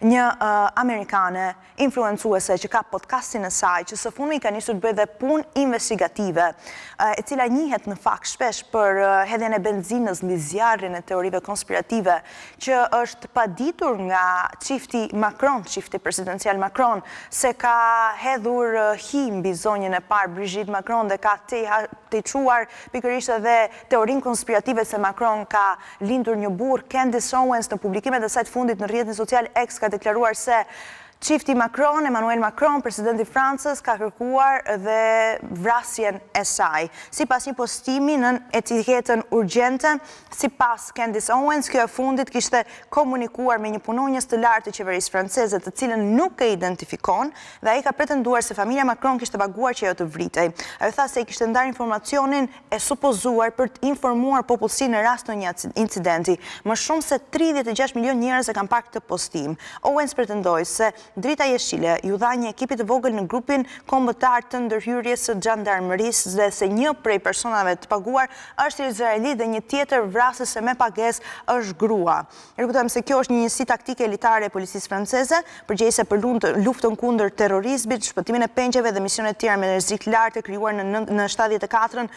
një amerikane influencuese që ka podcastin e saj, që së fundmi ka nisur të bëjë dhe punë investigative, e cila njihet në fakt shpesh për hedhjen e benzinës mbi zjarrin e teorive konspirative, që është paditur nga çifti Macron, çifti presidencial Macron, se ka hedhur hi mbi zonjën e parë Brigitte Macron dhe ka teçuar pikërisht edhe teorinë konspirative se Macron ka lindur një burr. Candace Owens në publikimet e saj të fundit në rrjetin social X ka deklaruar se çifti Macron, Emmanuel Macron, presidenti i Francës, ka kërkuar dhe vrasjen e saj. Sipas një postimi në etiketën urgjente, sipas Candace Owens, kjo e fundit kishte komunikuar me një punonjës të lartë të qeverisë franceze, të cilën nuk e identifikon, dhe ai ka pretenduar se familja Macron kishte paguar që ajo të vritej. Ajo tha se i kishte ndarë informacionin e supozuar për të informuar popullsinë në rast të një incidenti. Më shumë se 36 milion njerëz e kanë parë këtë postim. Owens pretendoi se Drita Jeshile ju dha një ekipit të vogël në grupin kombëtar të ndërhyrjes së xhandarmerisë dhe se një prej personave të paguar është izraelit dhe një tjetër vrasëse me pagesë është grua. Rikujtojmë se kjo është një njësi taktike elitare e policisë franceze, përgjegjëse për luftën kundër terrorizmit, shpëtimin e pengjeve dhe misione të tjera me rrezik lart e krijuar në 74-ën